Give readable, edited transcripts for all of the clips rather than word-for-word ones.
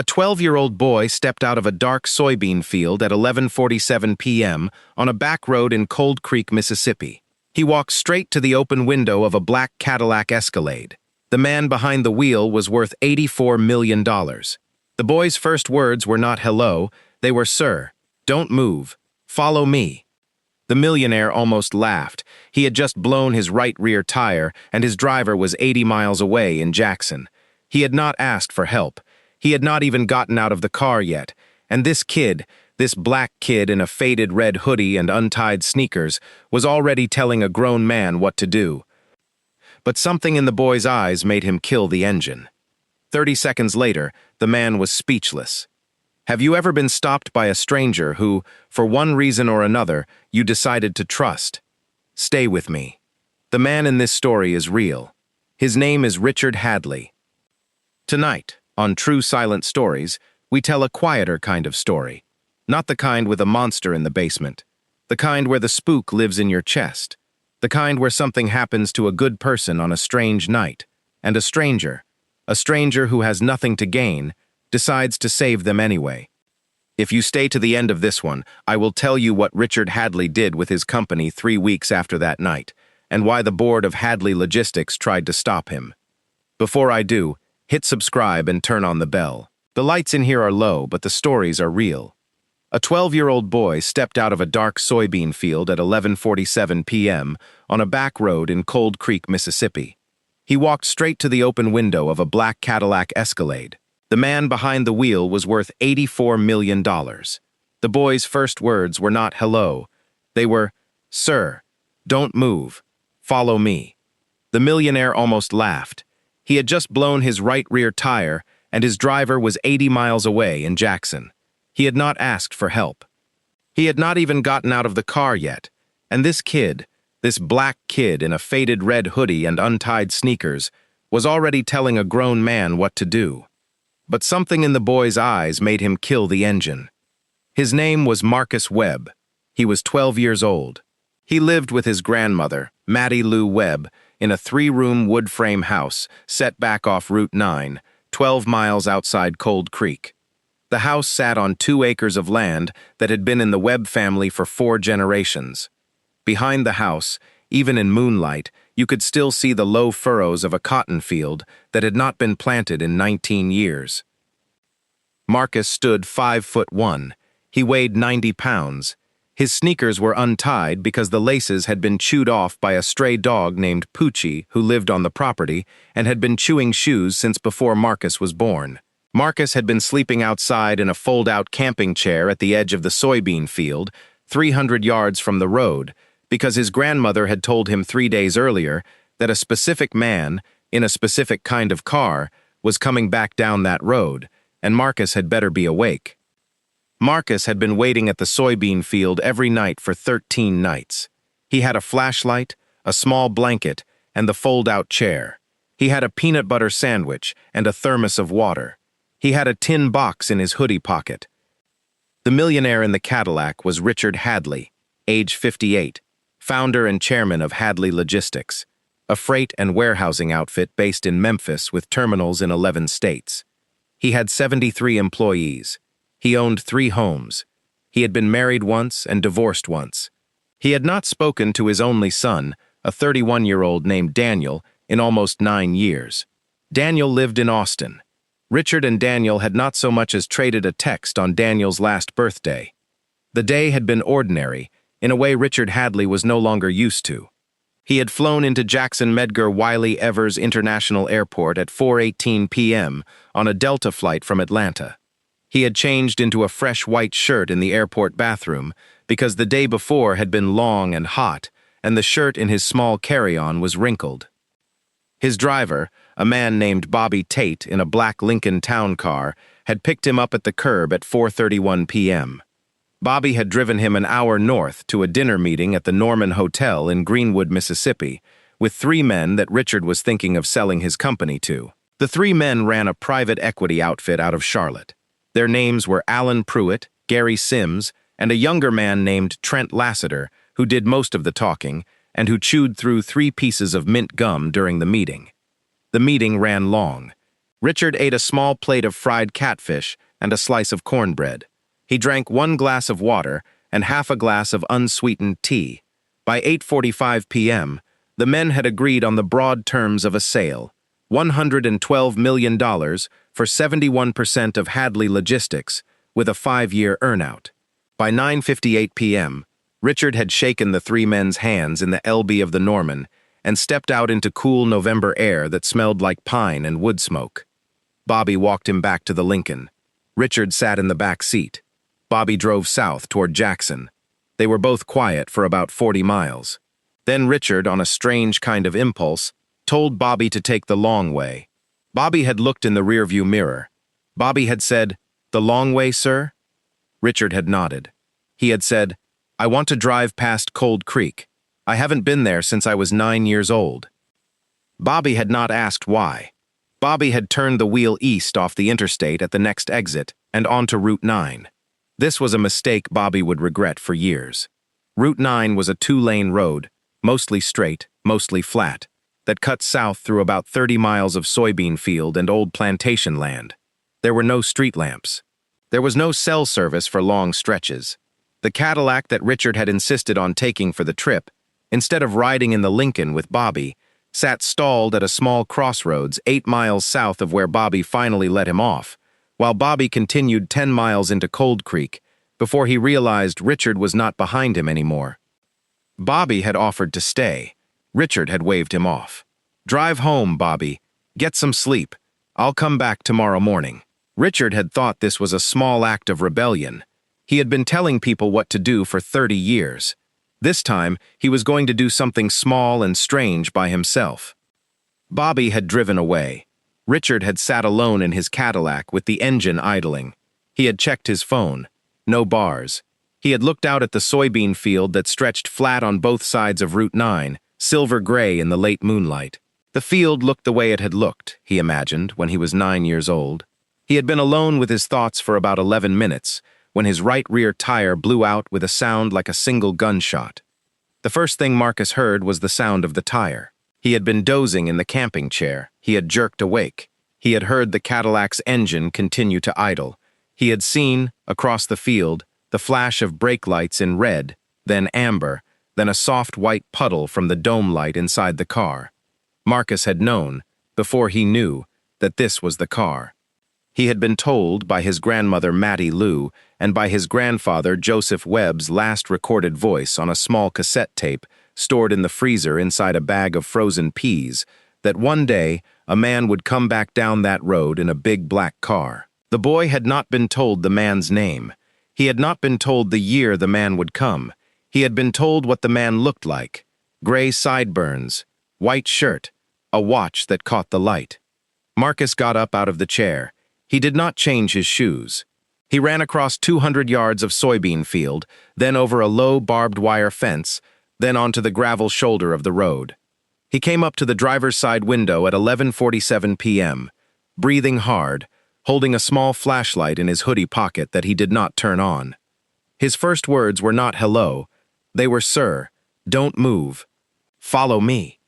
A 12-year-old boy stepped out of a dark soybean field at 11:47 p.m. on a back road in Cold Creek, Mississippi. He walked straight to the open window of a black Cadillac Escalade. The man behind the wheel was worth $84 million. The boy's first words were not hello, they were sir, don't move, follow me. The millionaire almost laughed. He had just blown his right rear tire, and his driver was 80 miles away in Jackson. He had not asked for help. He had not even gotten out of the car yet, and this kid, this black kid in a faded red hoodie and untied sneakers, was already telling a grown man what to do. But something in the boy's eyes made him kill the engine. 30 seconds later, the man was speechless. Have you ever been stopped by a stranger who, for one reason or another, you decided to trust? Stay with me. The man in this story is real. His name is Richard Hadley. Tonight, on True Silent Stories, we tell a quieter kind of story. Not the kind with a monster in the basement. The kind where the spook lives in your chest. The kind where something happens to a good person on a strange night, and a stranger who has nothing to gain, decides to save them anyway. If you stay to the end of this one, I will tell you what Richard Hadley did with his company 3 weeks after that night, and why the board of Hadley Logistics tried to stop him. Before I do, hit subscribe and turn on the bell. The lights in here are low, but the stories are real. A 12-year-old boy stepped out of a dark soybean field at 11:47 p.m. on a back road in Cold Creek, Mississippi. He walked straight to the open window of a black Cadillac Escalade. The man behind the wheel was worth $84 million. The boy's first words were not hello. They were, sir, don't move, follow me. The millionaire almost laughed. He had just blown his right rear tire, and his driver was 80 miles away in Jackson. He had not asked for help. He had not even gotten out of the car yet, and this kid, this black kid in a faded red hoodie and untied sneakers, was already telling a grown man what to do. But something in the boy's eyes made him kill the engine. His name was Marcus Webb. He was 12 years old. He lived with his grandmother, Mattie Lou Webb, in a 3-room wood frame house set back off Route 9, 12 miles outside Cold Creek. The house sat on 2 acres of land that had been in the Webb family for 4 generations. Behind the house, even in moonlight, you could still see the low furrows of a cotton field that had not been planted in 19 years. Marcus stood 5'1". He weighed 90 pounds. His sneakers were untied because the laces had been chewed off by a stray dog named Poochie who lived on the property and had been chewing shoes since before Marcus was born. Marcus had been sleeping outside in a fold-out camping chair at the edge of the soybean field, 300 yards from the road, because his grandmother had told him 3 days earlier that a specific man, in a specific kind of car, was coming back down that road, and Marcus had better be awake. Marcus had been waiting at the soybean field every night for 13 nights. He had a flashlight, a small blanket, and the fold-out chair. He had a peanut butter sandwich and a thermos of water. He had a tin box in his hoodie pocket. The millionaire in the Cadillac was Richard Hadley, age 58, founder and chairman of Hadley Logistics, a freight and warehousing outfit based in Memphis with terminals in 11 states. He had 73 employees. He owned 3 homes. He had been married once and divorced once. He had not spoken to his only son, a 31-year-old named Daniel, in almost 9 years. Daniel lived in Austin. Richard and Daniel had not so much as traded a text on Daniel's last birthday. The day had been ordinary, in a way Richard Hadley was no longer used to. He had flown into Jackson Medgar Wiley Evers International Airport at 4:18 p.m. on a Delta flight from Atlanta. He had changed into a fresh white shirt in the airport bathroom because the day before had been long and hot, and the shirt in his small carry-on was wrinkled. His driver, a man named Bobby Tate in a black Lincoln Town car, had picked him up at the curb at 4:31 p.m. Bobby had driven him an hour north to a dinner meeting at the Norman Hotel in Greenwood, Mississippi, with 3 men that Richard was thinking of selling his company to. The 3 men ran a private equity outfit out of Charlotte. Their names were Alan Pruitt, Gary Sims, and a younger man named Trent Lassiter, who did most of the talking, and who chewed through 3 pieces of mint gum during the meeting. The meeting ran long. Richard ate a small plate of fried catfish and a slice of cornbread. He drank 1 glass of water and half a glass of unsweetened tea. By 8:45 p.m., the men had agreed on the broad terms of a sale, $112 million for 71% of Hadley Logistics, with a 5-year earnout. By 9:58 p.m., Richard had shaken the 3 men's hands in the LB of the Norman and stepped out into cool November air that smelled like pine and wood smoke. Bobby walked him back to the Lincoln. Richard sat in the back seat. Bobby drove south toward Jackson. They were both quiet for about 40 miles. Then Richard, on a strange kind of impulse, told Bobby to take the long way. Bobby had looked in the rearview mirror. Bobby had said, "The long way, sir?" Richard had nodded. He had said, "I want to drive past Cold Creek. I haven't been there since I was 9 years old." Bobby had not asked why. Bobby had turned the wheel east off the interstate at the next exit and onto Route 9. This was a mistake Bobby would regret for years. Route 9 was a 2-lane road, mostly straight, mostly flat, that cut south through about 30 miles of soybean field and old plantation land. There were no street lamps. There was no cell service for long stretches. The Cadillac that Richard had insisted on taking for the trip, instead of riding in the Lincoln with Bobby, sat stalled at a small crossroads 8 miles south of where Bobby finally let him off, while Bobby continued 10 miles into Cold Creek before he realized Richard was not behind him anymore. Bobby had offered to stay. Richard had waved him off. "Drive home, Bobby. Get some sleep. I'll come back tomorrow morning." Richard had thought this was a small act of rebellion. He had been telling people what to do for 30 years. This time, he was going to do something small and strange by himself. Bobby had driven away. Richard had sat alone in his Cadillac with the engine idling. He had checked his phone. No bars. He had looked out at the soybean field that stretched flat on both sides of Route 9, silver gray in the late moonlight. The field looked the way it had looked, he imagined, when he was 9 years old. He had been alone with his thoughts for about 11 minutes, when his right rear tire blew out with a sound like a single gunshot. The first thing Marcus heard was the sound of the tire. He had been dozing in the camping chair. He had jerked awake. He had heard the Cadillac's engine continue to idle. He had seen, across the field, the flash of brake lights in red, then amber, then a soft white puddle from the dome light inside the car. Marcus had known, before he knew, that this was the car. He had been told by his grandmother Mattie Lou and by his grandfather Joseph Webb's last recorded voice on a small cassette tape stored in the freezer inside a bag of frozen peas that one day a man would come back down that road in a big black car. The boy had not been told the man's name. He had not been told the year the man would come. He had been told what the man looked like: gray sideburns, white shirt, a watch that caught the light. Marcus got up out of the chair. He did not change his shoes. He ran across 200 yards of soybean field, then over a low barbed wire fence, then onto the gravel shoulder of the road. He came up to the driver's side window at 11:47 p.m., breathing hard, holding a small flashlight in his hoodie pocket that he did not turn on. His first words were not hello. They were, "Sir, don't move. Follow me."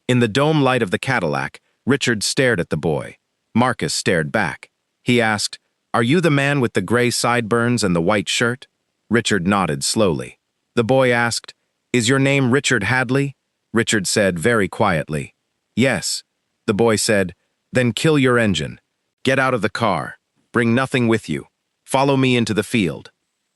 In the dome light of the Cadillac, Richard stared at the boy. Marcus stared back. He asked, "Are you the man with the gray sideburns and the white shirt?" Richard nodded slowly. The boy asked, "Is your name Richard Hadley?" Richard said very quietly, "Yes." The boy said, "Then kill your engine. Get out of the car. Bring nothing with you. Follow me into the field."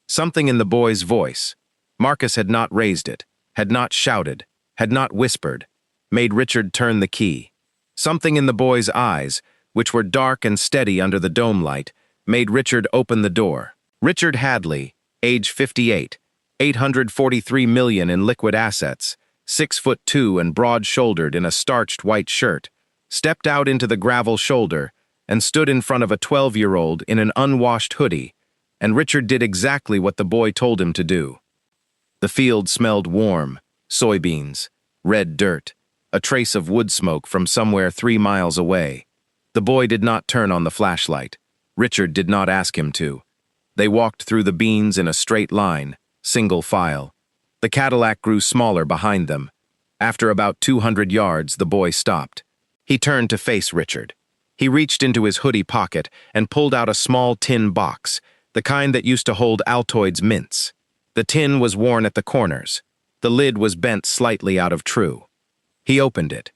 Something in the boy's voice, Marcus had not raised it, had not shouted, had not whispered, made Richard turn the key. Something in the boy's eyes, which were dark and steady under the dome light, made Richard open the door. Richard Hadley, age 58, $843 million in liquid assets, 6'2" and broad-shouldered in a starched white shirt, stepped out into the gravel shoulder and stood in front of a 12-year-old in an unwashed hoodie, and Richard did exactly what the boy told him to do. The field smelled warm, soybeans, red dirt, a trace of wood smoke from somewhere 3 miles away. The boy did not turn on the flashlight. Richard did not ask him to. They walked through the beans in a straight line, single file. The Cadillac grew smaller behind them. After about 200 yards, the boy stopped. He turned to face Richard. He reached into his hoodie pocket and pulled out a small tin box, the kind that used to hold Altoids mints. The tin was worn at the corners. The lid was bent slightly out of true. He opened it.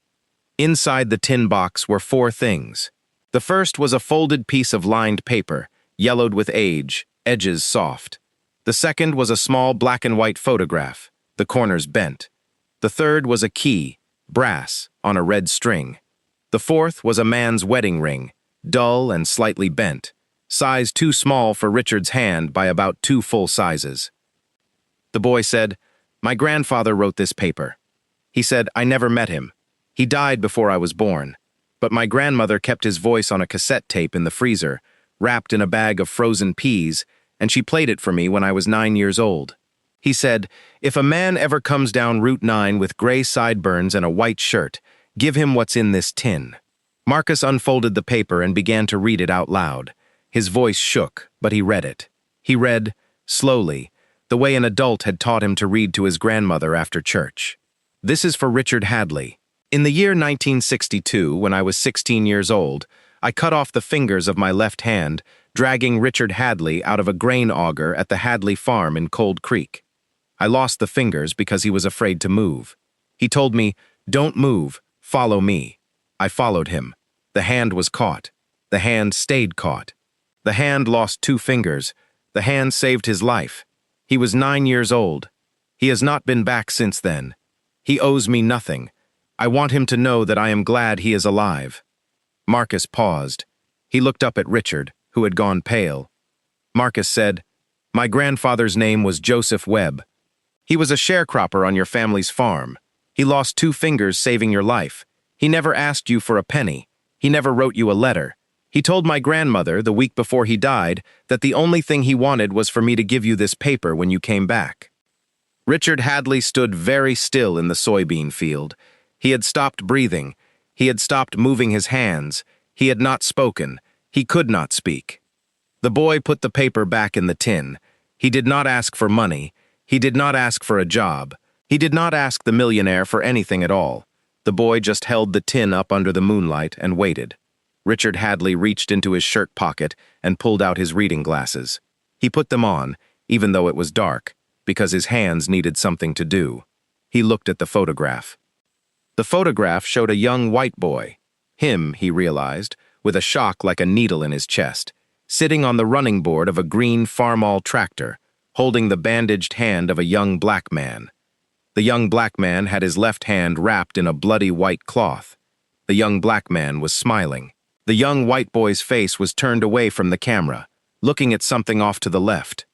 Inside the tin box were 4 things. The first was a folded piece of lined paper, yellowed with age, edges soft. The second was a small black and white photograph, the corners bent. The third was a key, brass, on a red string. The fourth was a man's wedding ring, dull and slightly bent, size too small for Richard's hand by about 2 full sizes. The boy said, "My grandfather wrote this paper. He said I never met him. He died before I was born. But my grandmother kept his voice on a cassette tape in the freezer, wrapped in a bag of frozen peas, and she played it for me when I was 9 years old. He said, if a man ever comes down Route 9 with gray sideburns and a white shirt, give him what's in this tin." Marcus unfolded the paper and began to read it out loud. His voice shook, but he read it. He read, slowly, the way an adult had taught him to read to his grandmother after church. "This is for Richard Hadley. In the year 1962, when I was 16 years old, I cut off the fingers of my left hand, dragging Richard Hadley out of a grain auger at the Hadley farm in Cold Creek. I lost the fingers because he was afraid to move. He told me, 'Don't move, follow me.' I followed him. The hand was caught. The hand stayed caught. The hand lost 2 fingers. The hand saved his life. He was 9 years old. He has not been back since then. He owes me nothing. I want him to know that I am glad he is alive." Marcus paused. He looked up at Richard, who had gone pale. Marcus said, "My grandfather's name was Joseph Webb. He was a sharecropper on your family's farm. He lost 2 fingers saving your life. He never asked you for a penny. He never wrote you a letter. He told my grandmother, the week before he died, that the only thing he wanted was for me to give you this paper when you came back." Richard Hadley stood very still in the soybean field. He had stopped breathing. He had stopped moving his hands. He had not spoken. He could not speak. The boy put the paper back in the tin. He did not ask for money. He did not ask for a job. He did not ask the millionaire for anything at all. The boy just held the tin up under the moonlight and waited. Richard Hadley reached into his shirt pocket and pulled out his reading glasses. He put them on, even though it was dark, because his hands needed something to do. He looked at the photograph. The photograph showed a young white boy. Him, he realized, with a shock like a needle in his chest, sitting on the running board of a green farmall tractor, holding the bandaged hand of a young black man. The young black man had his left hand wrapped in a bloody white cloth. The young black man was smiling. The young white boy's face was turned away from the camera, looking at something off to the left.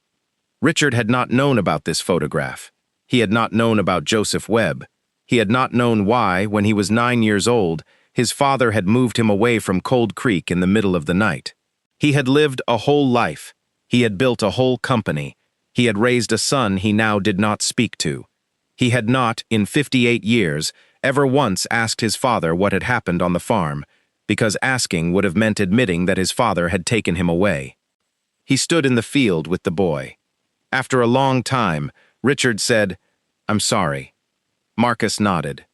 Richard had not known about this photograph. He had not known about Joseph Webb. He had not known why, when he was 9 years old, his father had moved him away from Cold Creek in the middle of the night. He had lived a whole life. He had built a whole company. He had raised a son he now did not speak to. He had not, in 58 years, ever once asked his father what had happened on the farm, because asking would have meant admitting that his father had taken him away. He stood in the field with the boy. After a long time, Richard said, "I'm sorry." Marcus nodded.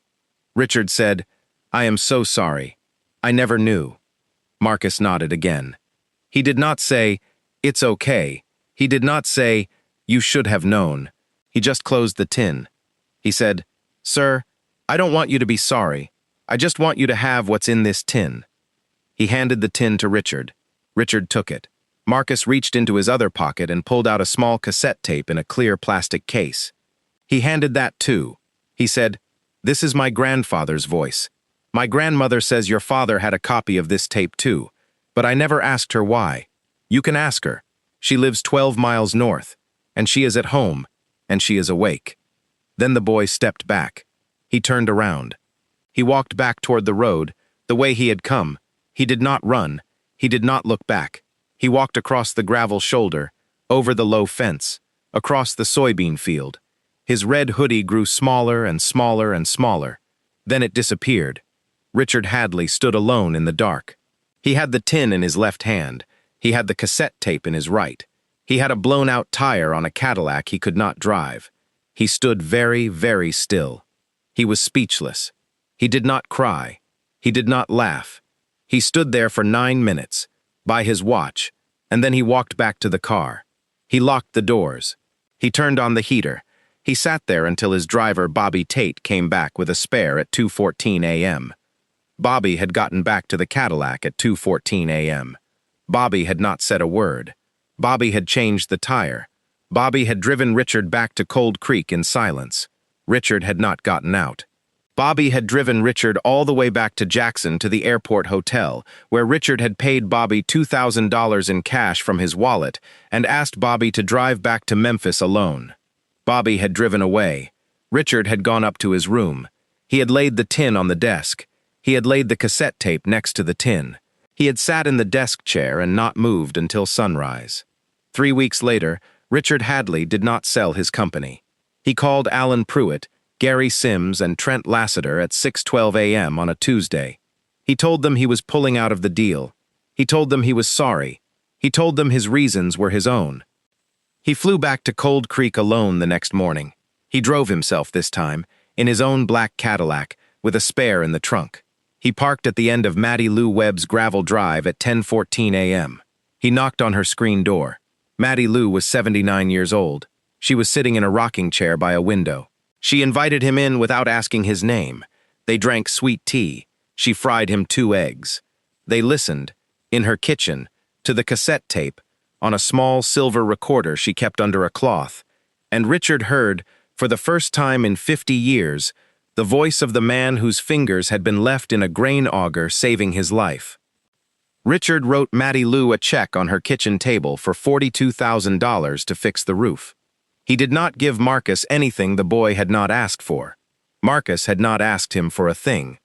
Richard said, "I am so sorry. I never knew." Marcus nodded again. He did not say, "It's okay." He did not say, "You should have known." He just closed the tin. He said, "Sir, I don't want you to be sorry. I just want you to have what's in this tin." He handed the tin to Richard. Richard took it. Marcus reached into his other pocket and pulled out a small cassette tape in a clear plastic case. He handed that too. He said, "This is my grandfather's voice. My grandmother says your father had a copy of this tape too, but I never asked her why. You can ask her. She lives 12 miles north, and she is at home, and she is awake." Then the boy stepped back. He turned around. He walked back toward the road, the way he had come. He did not run. He did not look back. He walked across the gravel shoulder, over the low fence, across the soybean field. His red hoodie grew smaller and smaller and smaller. Then it disappeared. Richard Hadley stood alone in the dark. He had the tin in his left hand. He had the cassette tape in his right. He had a blown-out tire on a Cadillac he could not drive. He stood very, very still. He was speechless. He did not cry. He did not laugh. He stood there for 9 minutes, by his watch, and then he walked back to the car. He locked the doors. He turned on the heater. He sat there until his driver, Bobby Tate, came back with a spare at 2:14 a.m. Bobby had gotten back to the Cadillac at 2:14 a.m. Bobby had not said a word. Bobby had changed the tire. Bobby had driven Richard back to Cold Creek in silence. Richard had not gotten out. Bobby had driven Richard all the way back to Jackson to the airport hotel, where Richard had paid Bobby $2,000 in cash from his wallet and asked Bobby to drive back to Memphis alone. Bobby had driven away. Richard had gone up to his room. He had laid the tin on the desk. He had laid the cassette tape next to the tin. He had sat in the desk chair and not moved until sunrise. 3 weeks later, Richard Hadley did not sell his company. He called Alan Pruitt, Gary Sims, and Trent Lassiter at 6:12 a.m. on a Tuesday. He told them he was pulling out of the deal. He told them he was sorry. He told them his reasons were his own. He flew back to Cold Creek alone the next morning. He drove himself this time, in his own black Cadillac, with a spare in the trunk. He parked at the end of Maddie Lou Webb's gravel drive at 10:14 a.m. He knocked on her screen door. Maddie Lou was 79 years old. She was sitting in a rocking chair by a window. She invited him in without asking his name. They drank sweet tea. She fried him 2 eggs. They listened, in her kitchen, to the cassette tape, on a small silver recorder she kept under a cloth, and Richard heard, for the first time in 50 years, the voice of the man whose fingers had been left in a grain auger saving his life. Richard wrote Maddie Lou a check on her kitchen table for $42,000 to fix the roof. He did not give Marcus anything the boy had not asked for. Marcus had not asked him for a thing.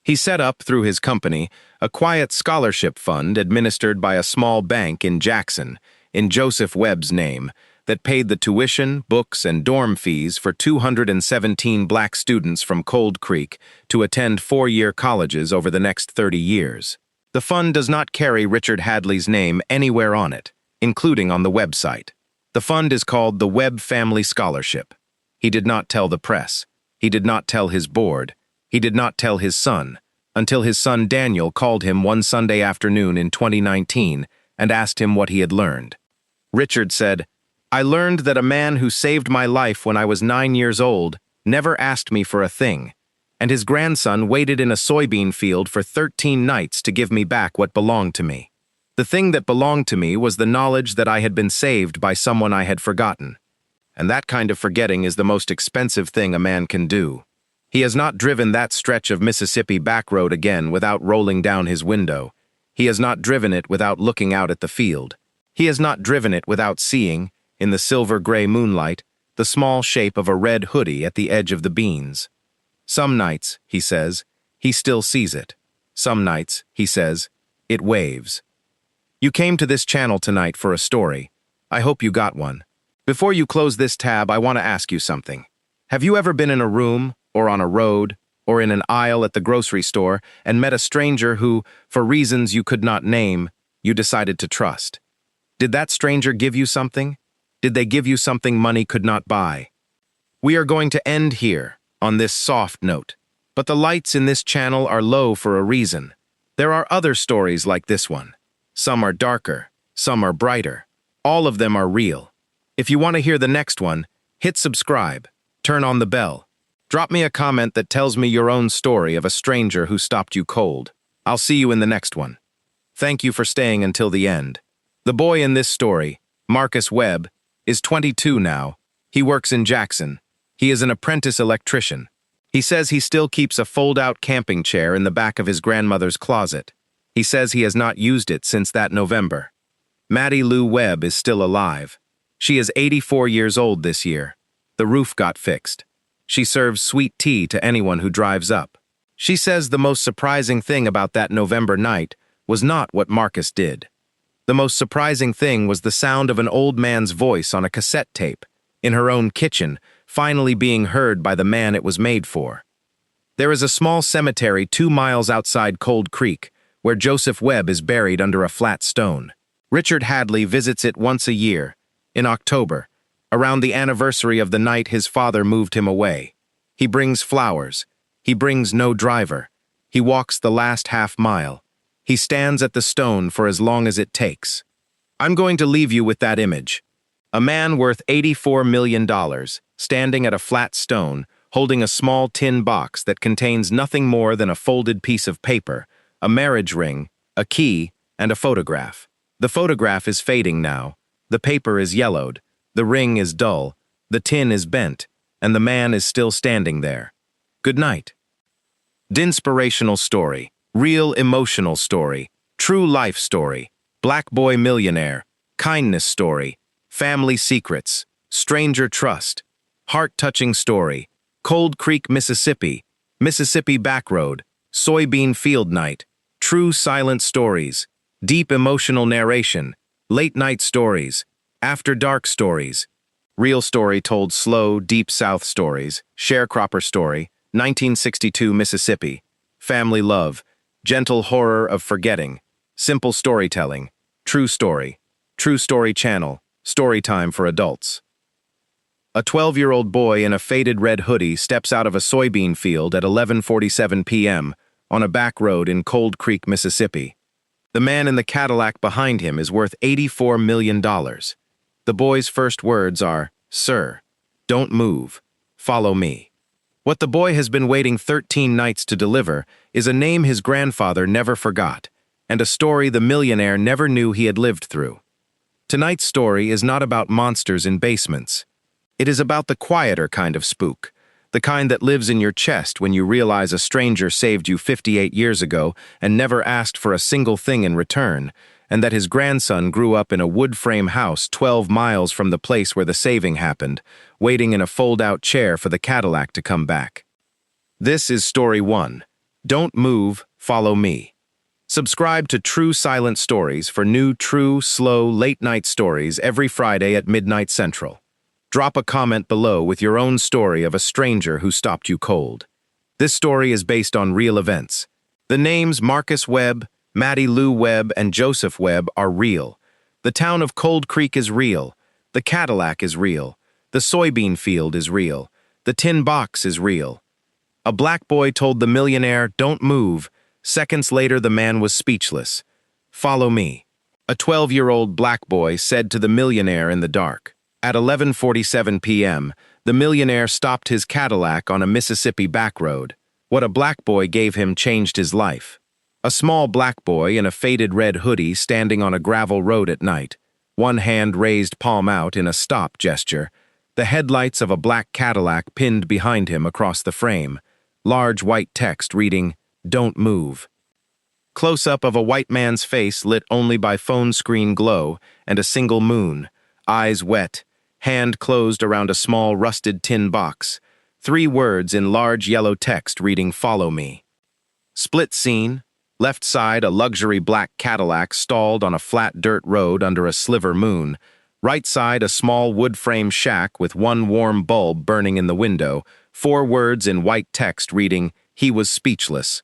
He set up, through his company, a quiet scholarship fund administered by a small bank in Jackson, in Joseph Webb's name, that paid the tuition, books, and dorm fees for 217 black students from Cold Creek to attend 4-year colleges over the next 30 years. The fund does not carry Richard Hadley's name anywhere on it, including on the website. The fund is called the Webb Family Scholarship. He did not tell the press. He did not tell his board. He did not tell his son, until his son Daniel called him one Sunday afternoon in 2019 and asked him what he had learned. Richard said, "I learned that a man who saved my life when I was 9 years old never asked me for a thing, and his grandson waited in a soybean field for 13 nights to give me back what belonged to me. The thing that belonged to me was the knowledge that I had been saved by someone I had forgotten. And that kind of forgetting is the most expensive thing a man can do. He has not driven that stretch of Mississippi back road again without rolling down his window. He has not driven it without looking out at the field. He has not driven it without seeing, in the silver-gray moonlight, the small shape of a red hoodie at the edge of the beans. Some nights, he says, he still sees it. Some nights, he says, it waves. You came to this channel tonight for a story. I hope you got one. Before you close this tab, I want to ask you something. Have you ever been in a room, or on a road, or in an aisle at the grocery store and met a stranger who, for reasons you could not name, you decided to trust? Did that stranger give you something? Did they give you something money could not buy? We are going to end here, on this soft note. But the lights in this channel are low for a reason. There are other stories like this one. Some are darker, some are brighter. All of them are real. If you want to hear the next one, hit subscribe, turn on the bell. Drop me a comment that tells me your own story of a stranger who stopped you cold. I'll see you in the next one. Thank you for staying until the end. The boy in this story, Marcus Webb, is 22 now. He works in Jackson. He is an apprentice electrician. He says he still keeps a fold-out camping chair in the back of his grandmother's closet. He says he has not used it since that November. Maddie Lou Webb is still alive. She is 84 years old this year. The roof got fixed. She serves sweet tea to anyone who drives up. She says the most surprising thing about that November night was not what Marcus did. The most surprising thing was the sound of an old man's voice on a cassette tape, in her own kitchen, finally being heard by the man it was made for. There is a small cemetery 2 miles outside Cold Creek, where Joseph Webb is buried under a flat stone. Richard Hadley visits it once a year, in October, around the anniversary of the night his father moved him away. He brings flowers. He brings no driver. He walks the last half mile. He stands at the stone for as long as it takes. I'm going to leave you with that image. A man worth $84 million, standing at a flat stone, holding a small tin box that contains nothing more than a folded piece of paper, a marriage ring, a key, and a photograph. The photograph is fading now. The paper is yellowed. The ring is dull. The tin is bent. And the man is still standing there. Good night. InspirationalStory, RealEmotionalStory, TrueLifeStory, BlackBoyMillionaire, KindnessStory, FamilySecrets, StrangerTrust, HeartTouchingStory, ColdCreekMississippi, Mississippi Backroad, Soybean Field Night, TrueSilentStories, Deep Emotional Narration, LateNightStories, After Dark Stories, Real Story Told Slow, DeepSouthStories, SharecropperStory, 1962 Mississippi, Family Love, Gentle Horror of Forgetting, Simple Storytelling, True Story, True Story Channel, Storytime for Adults. A 12-year-old boy in a faded red hoodie steps out of a soybean field at 11:47 p.m. on a back road in Cold Creek, Mississippi. The man in the Cadillac behind him is worth $84 million. The boy's first words are, "Sir, don't move. Follow me." What the boy has been waiting 13 nights to deliver is a name his grandfather never forgot, and a story the millionaire never knew he had lived through. Tonight's story is not about monsters in basements. It is about the quieter kind of spook, the kind that lives in your chest when you realize a stranger saved you 58 years ago and never asked for a single thing in return, and that his grandson grew up in a wood-frame house 12 miles from the place where the saving happened, waiting in a fold-out chair for the Cadillac to come back. This is Story 1. Don't move, follow me. Subscribe to True Silent Stories for new, true, slow, late-night stories every Friday at midnight Central. Drop a comment below with your own story of a stranger who stopped you cold. This story is based on real events. The names Marcus Webb, Maddie Lou Webb, and Joseph Webb are real. The town of Cold Creek is real. The Cadillac is real. The soybean field is real. The tin box is real. A black boy told the millionaire, "Don't move." Seconds later, the man was speechless. "Follow me." A 12-year-old black boy said to the millionaire in the dark. At 11:47 p.m., the millionaire stopped his Cadillac on a Mississippi back road. What a black boy gave him changed his life. A small black boy in a faded red hoodie standing on a gravel road at night, one hand raised palm out in a stop gesture, the headlights of a black Cadillac pinned behind him across the frame, large white text reading, "Don't move." Close-up of a white man's face lit only by phone screen glow and a single moon, eyes wet, hand closed around a small rusted tin box, 3 words in large yellow text reading, "Follow me." Split scene. Left side, a luxury black Cadillac stalled on a flat dirt road under a sliver moon. Right side, a small wood frame shack with one warm bulb burning in the window, 4 words in white text reading, "He was speechless."